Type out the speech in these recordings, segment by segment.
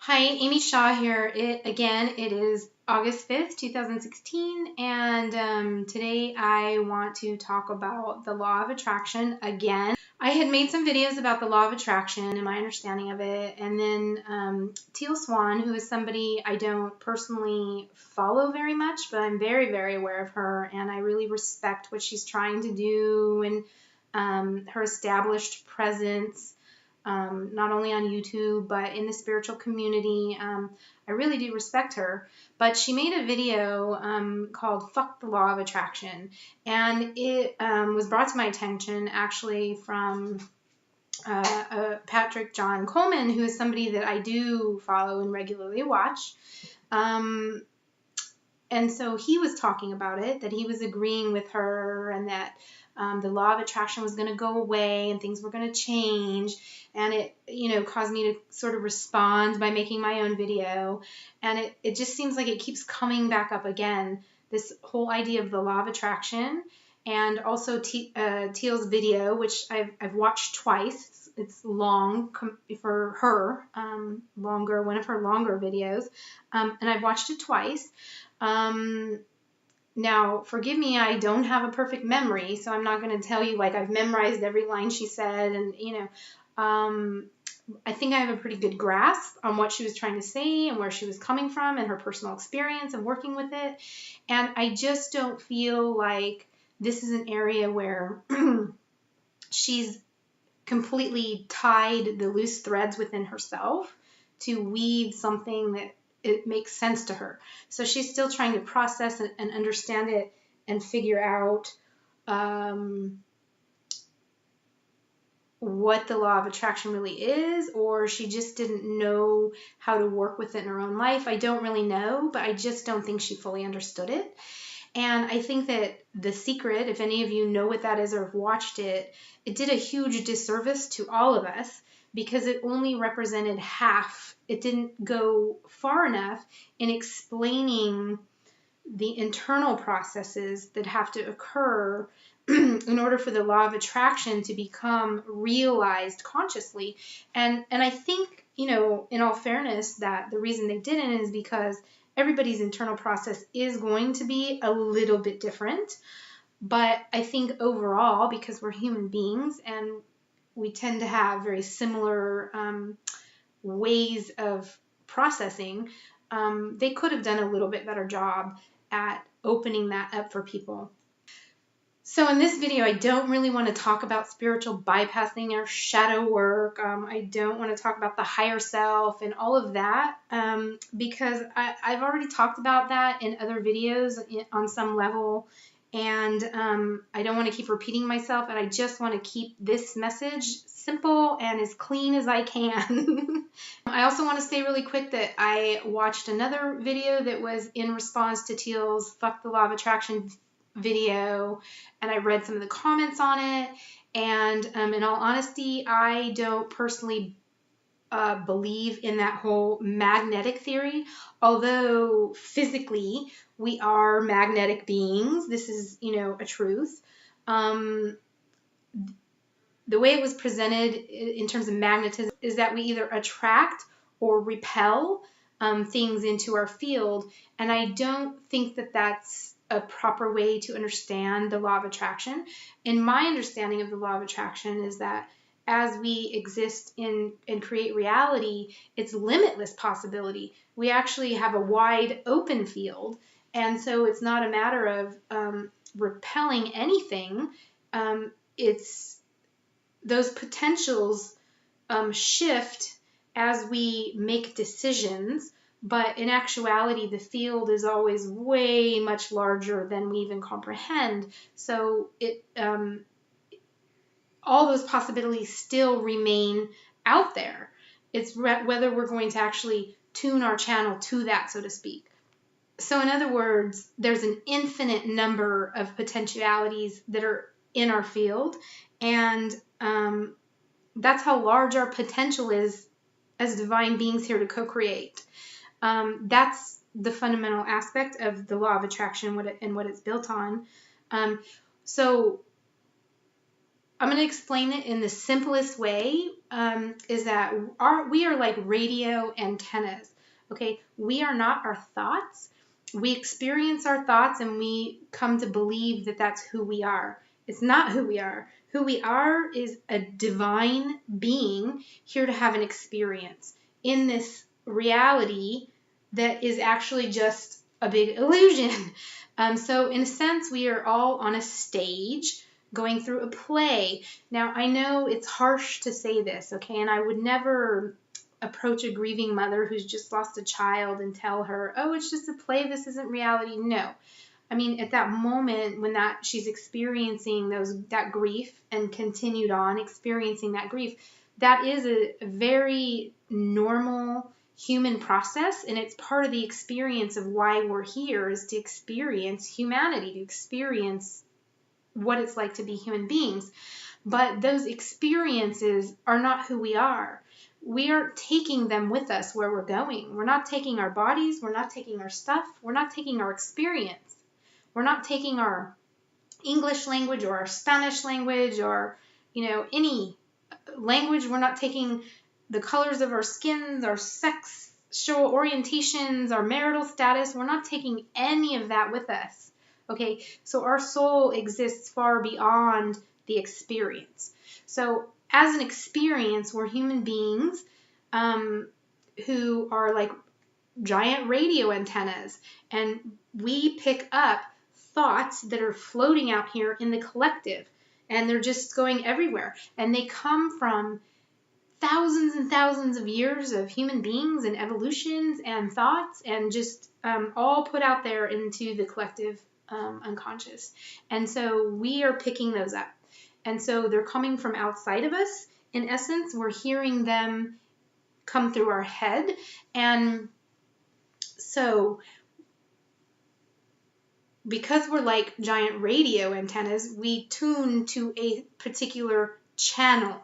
Hi, Amy Shaw here. It is August 5th, 2016, and today I want to talk about the law of attraction again. I had made some videos about the law of attraction and my understanding of it, and then Teal, who is somebody I don't personally follow very much, but I'm very, very aware of her, and I really respect what she's trying to do and her established presence. Not only on YouTube, but in the spiritual community. I really do respect her. But she made a video called Fuck the Law of Attraction. And it was brought to my attention actually from Patrick John Coleman, who is somebody that I do follow and regularly watch. And so he was talking about it, that he was agreeing with her and that the law of attraction was going to go away and things were going to change. And it, caused me to sort of respond by making my own video. And it just seems like it keeps coming back up again, this whole idea of the law of attraction. And also Teal's video, which I've watched twice. It's long for her, one of her longer videos. And I've watched it twice. Now, forgive me, I don't have a perfect memory, so I'm not going to tell you like I've memorized every line she said, and I think I have a pretty good grasp on what she was trying to say and where she was coming from and her personal experience and working with it. And I just don't feel like this is an area where she's completely tied the loose threads within herself to weave something that it makes sense to her. So she's still trying to process and understand it and figure out what the law of attraction really is, or she just didn't know how to work with it in her own life. I don't really know, but I just don't think she fully understood it. And I think that The Secret, if any of you know what that is or have watched it, it did a huge disservice to all of us because it only represented half. It didn't go far enough in explaining the internal processes that have to occur in order for the law of attraction to become realized consciously. And I think, in all fairness, that the reason they didn't is because everybody's internal process is going to be a little bit different. But I think overall, because we're human beings and we tend to have very similar ways of processing, they could have done a little bit better job at opening that up for people. So in this video, I don't really want to talk about spiritual bypassing or shadow work. I don't want to talk about the higher self and all of that because I've already talked about that in other videos on some level. And I don't want to keep repeating myself, and I just want to keep this message simple and as clean as I can. I also want to say really quick that I watched another video that was in response to Teal's Fuck the Law of Attraction video, and I read some of the comments on it, and in all honesty, I don't personally believe in that whole magnetic theory, although physically we are magnetic beings. This is, a truth. The way it was presented in terms of magnetism is that we either attract or repel things into our field, and I don't think that that's a proper way to understand the law of attraction. And my understanding of the law of attraction is that as we exist and create reality, it's limitless possibility. We actually have a wide open field, and so it's not a matter of repelling anything. It's those potentials shift as we make decisions, but in actuality, the field is always way much larger than we even comprehend. So all those possibilities still remain out there. It's whether we're going to actually tune our channel to that, so to speak. So in other words, there's an infinite number of potentialities that are in our field, and that's how large our potential is as divine beings here to co-create. That's the fundamental aspect of the law of attraction and what it's built on. So I'm going to explain it in the simplest way, is that we are like radio antennas. Okay, we are not our thoughts. We experience our thoughts and we come to believe that that's who we are. It's not who we are. Who we are is a divine being here to have an experience in this reality that is actually just a big illusion. So in a sense, we are all on a stage going through a play. Now, I know it's harsh to say this, okay, and I would never approach a grieving mother who's just lost a child and tell her, oh, it's just a play, this isn't reality. No. I mean, at that moment when she's experiencing that grief and continued on experiencing that grief, that is a very normal human process, and it's part of the experience of why we're here, is to experience humanity, to experience what it's like to be human beings. But those experiences are not who we are. We are taking them with us where we're going. We're not taking our bodies. We're not taking our stuff. We're not taking our experience. We're not taking our English language or our Spanish language or, any language. We're not taking the colors of our skins, our sexual orientations, our marital status. We're not taking any of that with us. Okay, so our soul exists far beyond the experience. So as an experience, we're human beings who are like giant radio antennas, and we pick up thoughts that are floating out here in the collective, and they're just going everywhere, and they come from thousands and thousands of years of human beings and evolutions and thoughts, and just all put out there into the collective unconscious. And so we are picking those up. And so they're coming from outside of us. In essence, we're hearing them come through our head. And so because we're like giant radio antennas, we tune to a particular channel.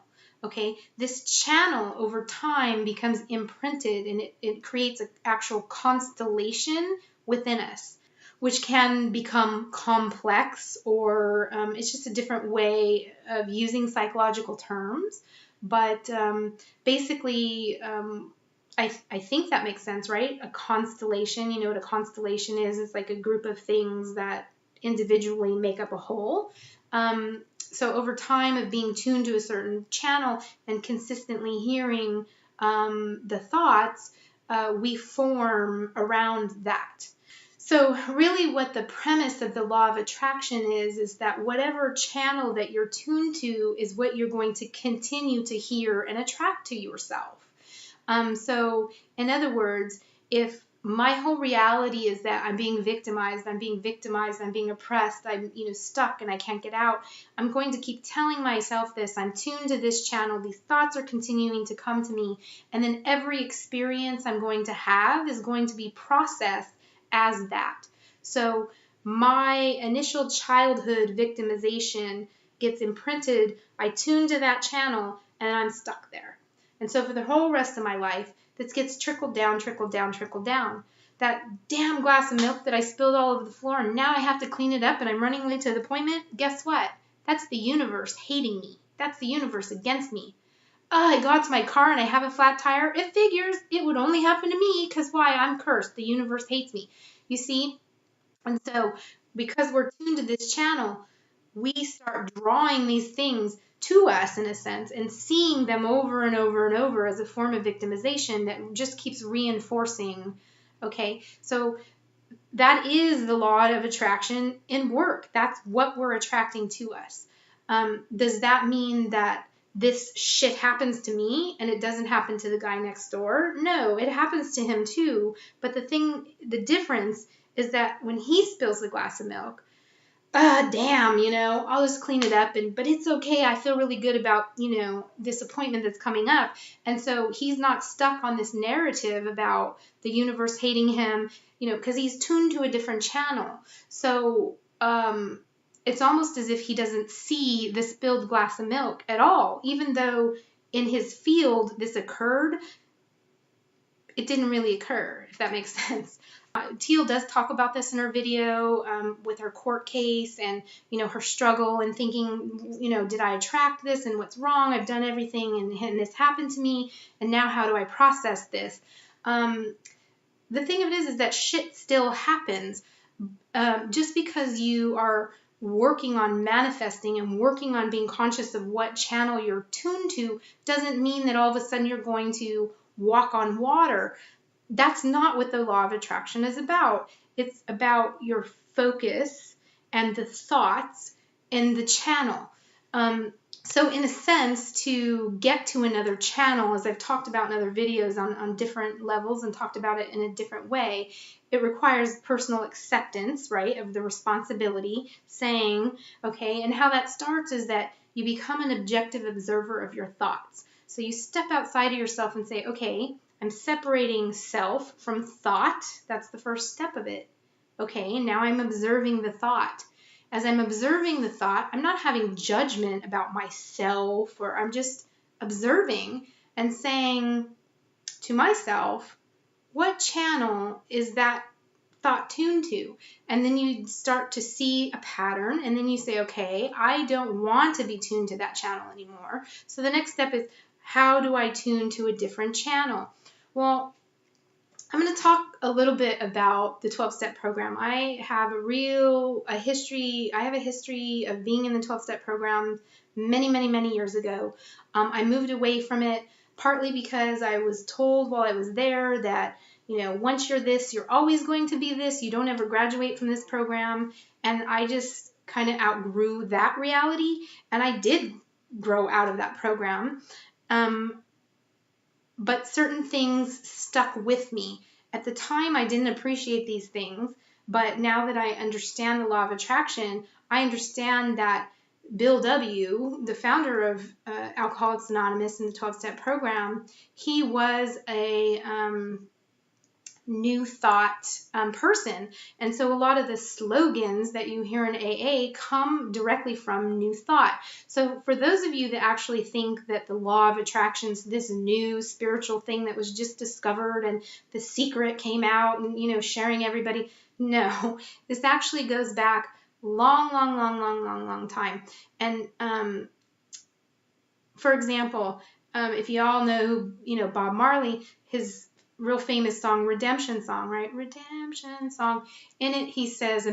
Okay, this channel over time becomes imprinted, and it creates an actual constellation within us, which can become complex, or it's just a different way of using psychological terms. But basically, I think that makes sense, right? A constellation, you know what a constellation is? It's like a group of things that individually make up a whole. So over time of being tuned to a certain channel and consistently hearing the thoughts, we form around that. So really what the premise of the law of attraction is that whatever channel that you're tuned to is what you're going to continue to hear and attract to yourself. So in other words, if my whole reality is that I'm being victimized, I'm being oppressed, I'm stuck and I can't get out, I'm going to keep telling myself this, I'm tuned to this channel, these thoughts are continuing to come to me, and then every experience I'm going to have is going to be processed as that. So my initial childhood victimization gets imprinted, I tune to that channel, and I'm stuck there. And so for the whole rest of my life, this gets trickled down, trickled down, trickled down. That damn glass of milk that I spilled all over the floor, and now I have to clean it up and I'm running late to the appointment. Guess what? That's the universe hating me. That's the universe against me. I got to my car and I have a flat tire. It figures it would only happen to me because why? I'm cursed. The universe hates me. You see? And so because we're tuned to this channel, we start drawing these things to us in a sense and seeing them over and over and over as a form of victimization that just keeps reinforcing. Okay, so that is the law of attraction in work. That's what we're attracting to us. Does that mean that this shit happens to me and it doesn't happen to the guy next door? No, it happens to him too. But the difference is that when he spills the glass of milk, damn, I'll just clean it up, but it's okay. I feel really good about, this appointment that's coming up. And so he's not stuck on this narrative about the universe hating him, because he's tuned to a different channel. So, it's almost as if he doesn't see the spilled glass of milk at all, even though in his field this occurred. it didn't really occur, if that makes sense. Teal does talk about this in her video with her court case and, her struggle and thinking, did I attract this and what's wrong? I've done everything and this happened to me. And now how do I process this? The thing of it is that shit still happens. Just because you are working on manifesting and working on being conscious of what channel you're tuned to doesn't mean that all of a sudden you're going to walk on water. That's not what the law of attraction is about. It's about your focus and the thoughts and the channel. So in a sense, to get to another channel, as I've talked about in other videos on different levels and talked about it in a different way, it requires personal acceptance, right, of the responsibility, saying, okay, and how that starts is that you become an objective observer of your thoughts. So you step outside of yourself and say, okay, I'm separating self from thought. That's the first step of it. Okay, and now I'm observing the thought. As I'm observing the thought, I'm not having judgment about myself, or I'm just observing and saying to myself, what channel is that thought tuned to? And then you start to see a pattern, and then you say, okay, I don't want to be tuned to that channel anymore. So the next step is, how do I tune to a different channel? Well, I'm going to talk a little bit about the 12-step program. I have a history of being in the 12-step program many years ago. I moved away from it partly because I was told while I was there that, once you're this, you're always going to be this. You don't ever graduate from this program. And I just kind of outgrew that reality. And I did grow out of that program. But certain things stuck with me. At the time, I didn't appreciate these things, but now that I understand the law of attraction, I understand that Bill W., the founder of Alcoholics Anonymous and the 12-step program, he was a new thought person. And so a lot of the slogans that you hear in AA come directly from new thought. So for those of you that actually think that the law of attraction is this new spiritual thing that was just discovered and the secret came out and, sharing everybody, no, this actually goes back long time. And for example, if you all know, Bob Marley, his real famous song, Redemption Song, right? Redemption Song. In it, he says,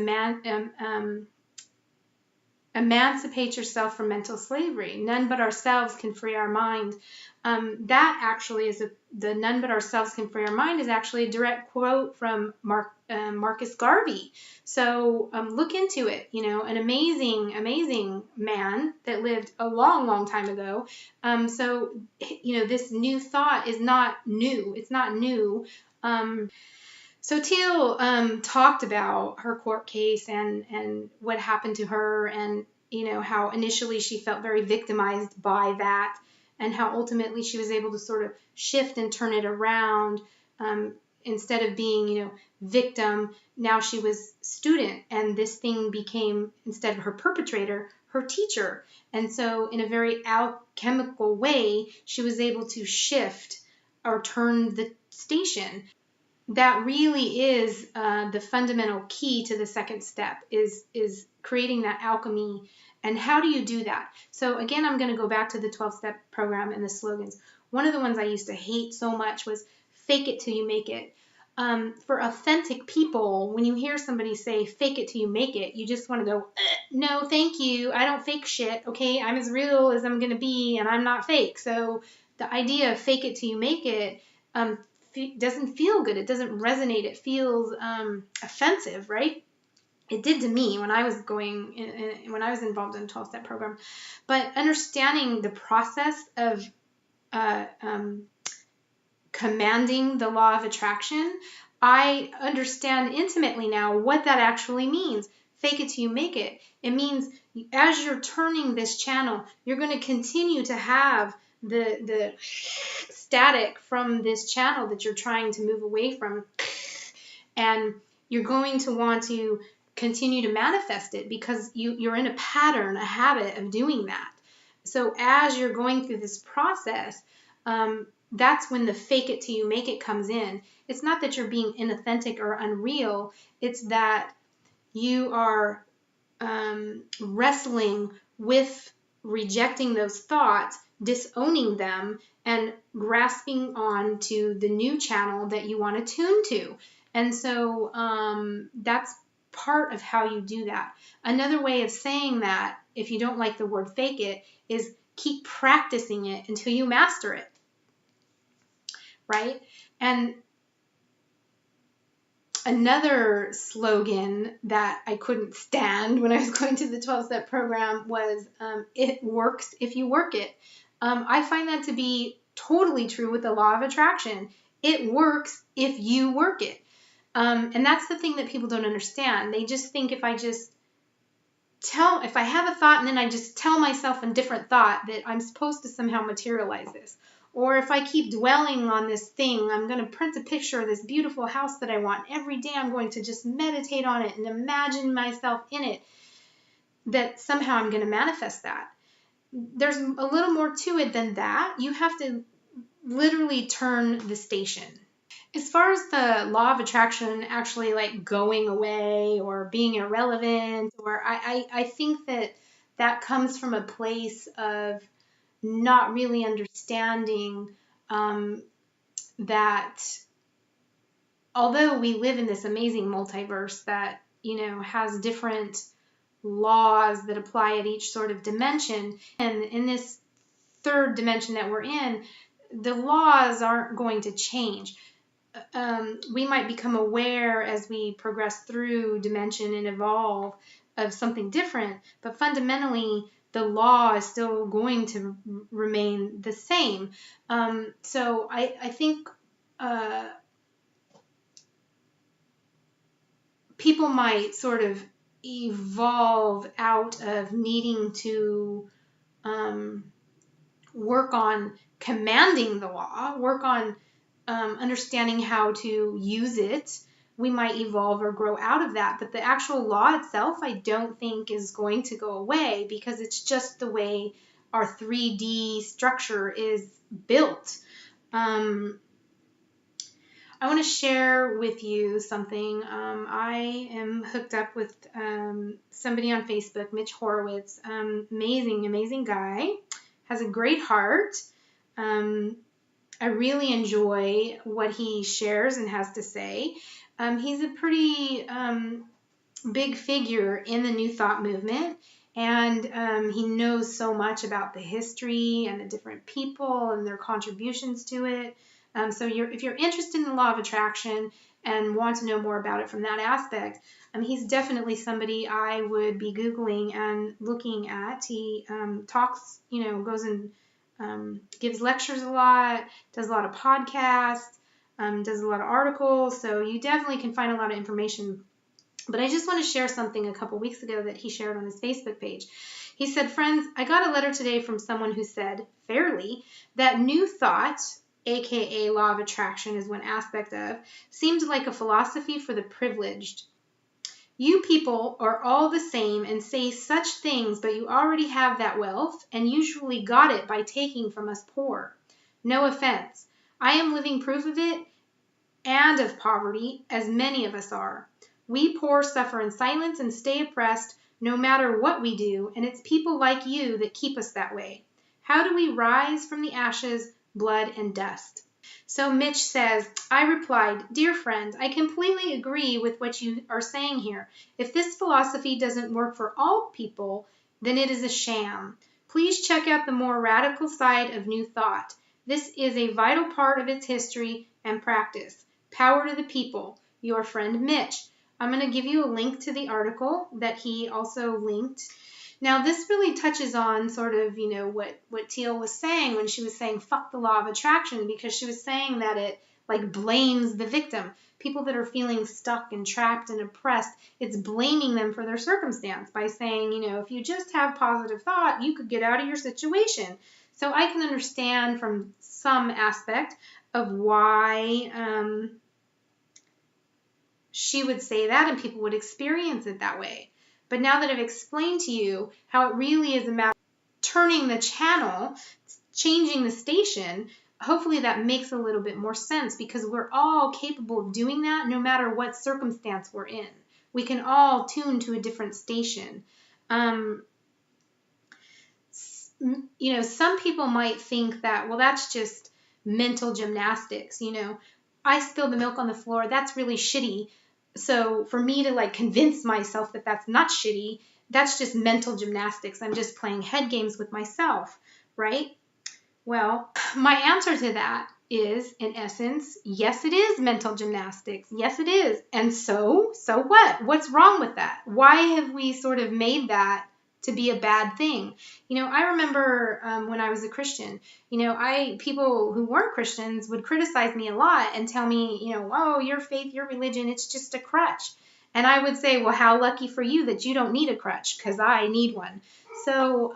emancipate yourself from mental slavery. None but ourselves can free our mind. That actually is the none but ourselves can free our mind is actually a direct quote from Marcus Garvey. So look into it. An amazing man that lived a long time ago. So this new thought is not new. It's not new. So Teal talked about her court case and what happened to her, and how initially she felt very victimized by that, and how ultimately she was able to sort of shift and turn it around. Instead of being victim, now she was student, and this thing became, instead of her perpetrator, her teacher. And so in a very alchemical way, she was able to shift or turn the station. That really is the fundamental key to the second step, is creating that alchemy. And how do you do that? So again, I'm going to go back to the 12-step program and the slogans. One of the ones I used to hate so much was fake it till you make it. For authentic people, when you hear somebody say fake it till you make it, you just want to go, no, thank you. I don't fake shit. Okay, I'm as real as I'm going to be, and I'm not fake. So the idea of fake it till you make it doesn't feel good. It doesn't resonate. It feels offensive, right? It did to me when I was when I was involved in a 12-step program. But understanding the process of commanding the law of attraction, I understand intimately now what that actually means. Fake it till you make it. It means as you're turning this channel, you're going to continue to have the static from this channel that you're trying to move away from, and you're going to want to continue to manifest it because you're in a pattern, a habit of doing that. So as you're going through this process, that's when the fake it till you make it comes in. It's not that you're being inauthentic or unreal. It's that you are wrestling with rejecting those thoughts, disowning them, and grasping on to the new channel that you want to tune to. And so that's part of how you do that. Another way of saying that, if you don't like the word fake it, is keep practicing it until you master it, right? And another slogan that I couldn't stand when I was going to the 12-step program was, it works if you work it. I find that to be totally true with the law of attraction. It works if you work it. And that's the thing that people don't understand. They just think if I have a thought and then I just tell myself a different thought that I'm supposed to somehow materialize this. Or if I keep dwelling on this thing, I'm going to print a picture of this beautiful house that I want. Every day I'm going to just meditate on it and imagine myself in it, that somehow I'm going to manifest that. There's a little more to it than that. You have to literally turn the station. As far as the law of attraction actually like going away or being irrelevant, or I think that comes from a place of not really understanding that although we live in this amazing multiverse that, has different laws that apply at each sort of dimension, and in this third dimension that we're in, the laws aren't going to change. We might become aware as we progress through dimension and evolve of something different, but fundamentally the law is still going to remain the same. So I think people might sort of evolve out of needing to work on commanding the law, work on understanding how to use it. We might evolve or grow out of that, but the actual law itself I don't think is going to go away, because it's just the way our 3D structure is built. I want to share with you something. I am hooked up with somebody on Facebook, Mitch Horowitz, amazing guy, has a great heart. I really enjoy what he shares and has to say. He's a pretty big figure in the New Thought movement, and he knows so much about the history and the different people and their contributions to it. So if you're interested in the law of attraction and want to know more about it from that aspect, he's definitely somebody I would be Googling and looking at. He talks, goes and gives lectures a lot, does a lot of podcasts, does a lot of articles, so you definitely can find a lot of information. But I just want to share something a couple weeks ago that he shared on his Facebook page. He said, "Friends, I got a letter today from someone who said, fairly, that New Thought, aka law of attraction is one aspect of, seemed like a philosophy for the privileged. You people are all the same and say such things, but you already have that wealth and usually got it by taking from us poor. No offense. I am living proof of it and of poverty, as many of us are. We poor suffer in silence and stay oppressed no matter what we do, and it's people like you that keep us that way. How do we rise from the ashes, blood, and dust?" So Mitch says, I replied, "Dear friend, I completely agree with what you are saying here. If this philosophy doesn't work for all people, then it is a sham. Please check out the more radical side of New Thought. This is a vital part of its history and practice. Power to the people. Your friend Mitch." I'm going to give you a link to the article that he also linked. Now, this really touches on sort of, what Teal was saying when she was saying, fuck the law of attraction, because she was saying that it like blames the victim. People that are feeling stuck and trapped and oppressed, it's blaming them for their circumstance by saying, if you just have positive thought, you could get out of your situation. So I can understand from some aspect of why she would say that and people would experience it that way. But now that I've explained to you how it really is a matter of turning the channel, changing the station, hopefully that makes a little bit more sense, because we're all capable of doing that no matter what circumstance we're in. We can all tune to a different station. Some people might think that, well, that's just mental gymnastics. I spilled the milk on the floor. That's really shitty. So for me to like convince myself that that's not shitty, that's just mental gymnastics. I'm just playing head games with myself, right? Well, my answer to that is, in essence, yes, it is mental gymnastics. Yes, it is. And so what? What's wrong with that? Why have we sort of made that to be a bad thing? I remember when I was a Christian, people who weren't Christians would criticize me a lot and tell me, oh, your faith, your religion, it's just a crutch. And I would say, well, how lucky for you that you don't need a crutch, because I need one. So,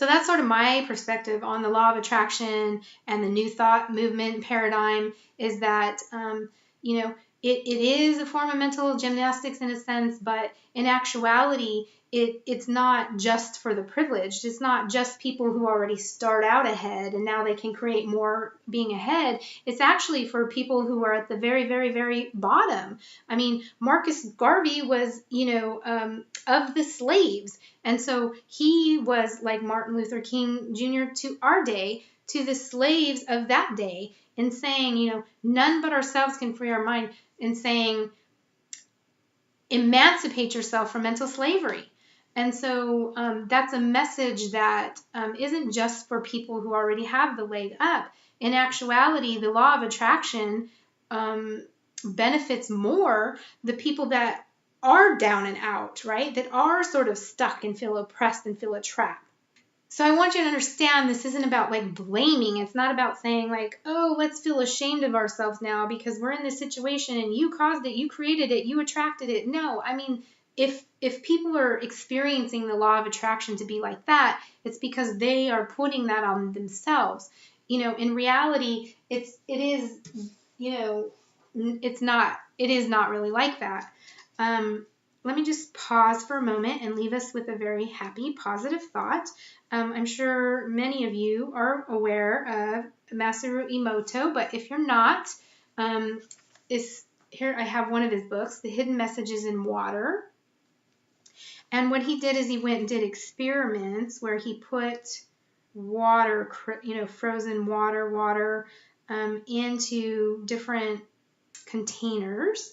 that's sort of my perspective on the law of attraction and the new thought movement paradigm, is that, it is a form of mental gymnastics in a sense, but in actuality, it's not just for the privileged. It's not just people who already start out ahead and now they can create more being ahead. It's actually for people who are at the very, very, very bottom. I mean, Marcus Garvey was, of the slaves. And so he was like Martin Luther King Jr. to our day, to the slaves of that day, in saying, none but ourselves can free our mind, in saying, emancipate yourself from mental slavery. And so that's a message that isn't just for people who already have the leg up. In actuality, the law of attraction benefits more the people that are down and out, right? That are sort of stuck and feel oppressed and feel trapped. So I want you to understand, this isn't about like blaming. It's not about saying like, oh, let's feel ashamed of ourselves now because we're in this situation and you caused it, you created it, you attracted it. No, I mean, if people are experiencing the law of attraction to be like that, it's because they are putting that on themselves. In reality, it is not really like that. Let me just pause for a moment and leave us with a very happy, positive thought. I'm sure many of you are aware of Masaru Emoto, but if you're not, here I have one of his books, The Hidden Messages in Water. And what he did is he went and did experiments where he put water, frozen water into different containers.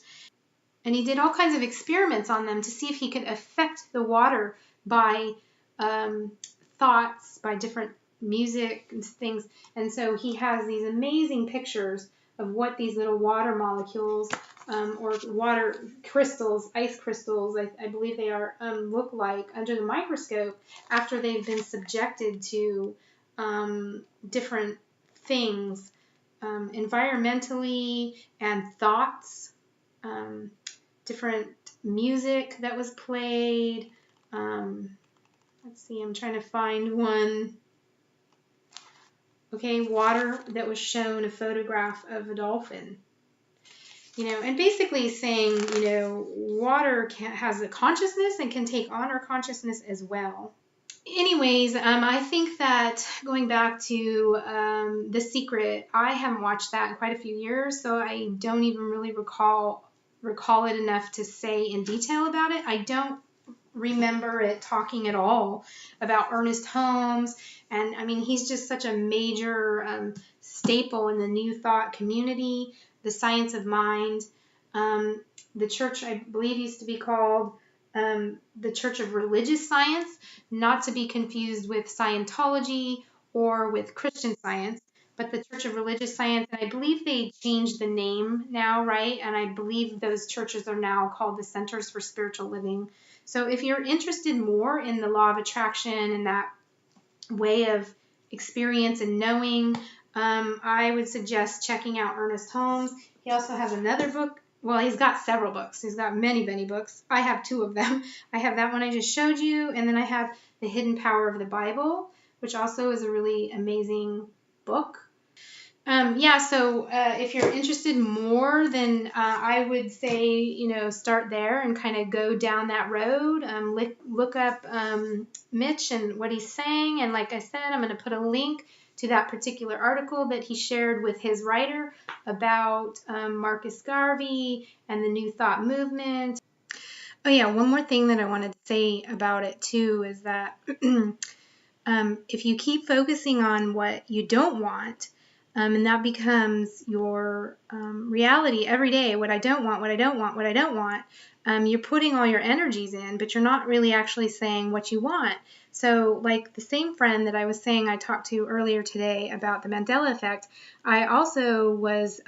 And he did all kinds of experiments on them to see if he could affect the water by thoughts, by different music and things. And so he has these amazing pictures of what these little water molecules or water crystals, ice crystals, I believe they are, look like under the microscope after they've been subjected to different things, environmentally and thoughts, different music that was played. Let's see, I'm trying to find one. Okay, water that was shown, a photograph of a dolphin. And basically saying, water has a consciousness and can take on our consciousness as well. Anyways, I think that going back to The Secret, I haven't watched that in quite a few years, so I don't even really recall it enough to say in detail about it. I don't remember it talking at all about Ernest Holmes, and I mean, he's just such a major staple in the New Thought community, the science of mind. The church, I believe, used to be called the Church of Religious Science, not to be confused with Scientology or with Christian Science, but the Church of Religious Science. And I believe they changed the name now, right? And I believe those churches are now called the Centers for Spiritual Living. So if you're interested more in the law of attraction and that way of experience and knowing, I would suggest checking out Ernest Holmes. He also has another book. Well, he's got several books. He's got many, many books. I have two of them. I have that one I just showed you, and then I have The Hidden Power of the Bible, which also is a really amazing book. So if you're interested more, then I would say, start there and kind of go down that road. Look up Mitch and what he's saying. And like I said, I'm going to put a link to that particular article that he shared with his writer about Marcus Garvey and the New Thought movement. Oh yeah, one more thing that I wanted to say about it too is that if you keep focusing on what you don't want, and that becomes your reality every day, what I don't want, what I don't want, what I don't want, you're putting all your energies in, but you're not really actually saying what you want. So like the same friend that I was saying I talked to earlier today about the Mandela effect, I also was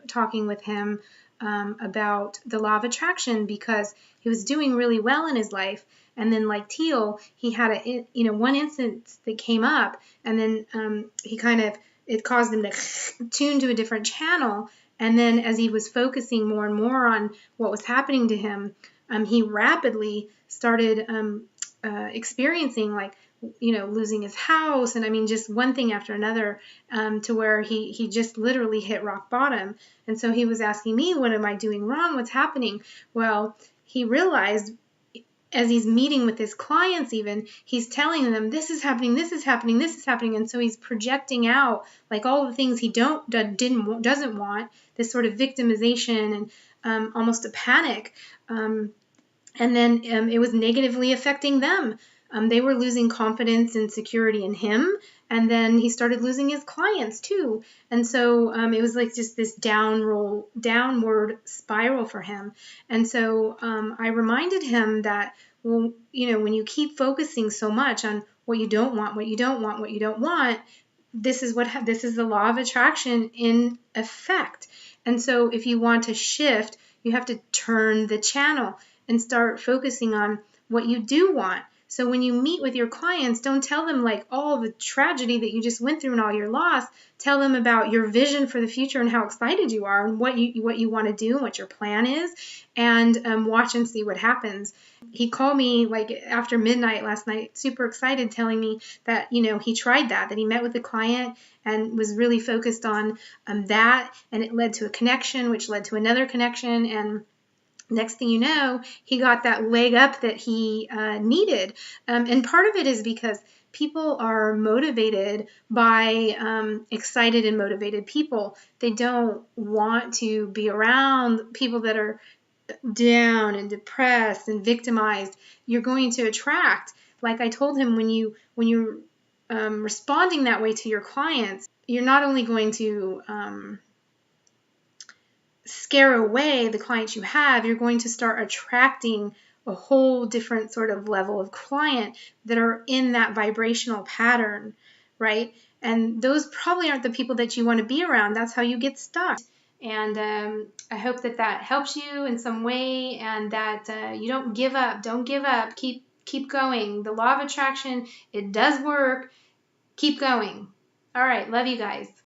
talking with him about the law of attraction, because he was doing really well in his life. And then like Teal, he had one instance that came up, and then it caused him to tune to a different channel. And then as he was focusing more and more on what was happening to him, he rapidly started experiencing losing his house, and I mean just one thing after another, to where he just literally hit rock bottom. And so he was asking me, what am I doing wrong? What's happening? Well, he realized as he's meeting with his clients, even, he's telling them, this is happening, this is happening, this is happening. And so he's projecting out like all the things he doesn't want, this sort of victimization and almost a panic. And then it was negatively affecting them. They were losing confidence and security in him, and then he started losing his clients too. And so it was like just this downward spiral for him. And so I reminded him that, well, when you keep focusing so much on what you don't want, what you don't want, what you don't want, this is the law of attraction in effect. And so if you want to shift, you have to turn the channel and start focusing on what you do want. So when you meet with your clients, don't tell them like all the tragedy that you just went through and all your loss. Tell them about your vision for the future and how excited you are and what you want to do and what your plan is, and watch and see what happens. He called me like after midnight last night, super excited, telling me that he tried that he met with the client and was really focused on that, and it led to a connection, which led to another connection, and next thing you know, he got that leg up that he needed. And part of it is because people are motivated by excited and motivated people. They don't want to be around people that are down and depressed and victimized. You're going to attract, like I told him, when you're responding that way to your clients, you're not only going to scare away the clients you have, you're going to start attracting a whole different sort of level of client that are in that vibrational pattern, right? And those probably aren't the people that you want to be around. That's how you get stuck. And I hope that helps you in some way, and that you don't give up. Don't give up. Keep going. The law of attraction, it does work. Keep going. All right. Love you guys.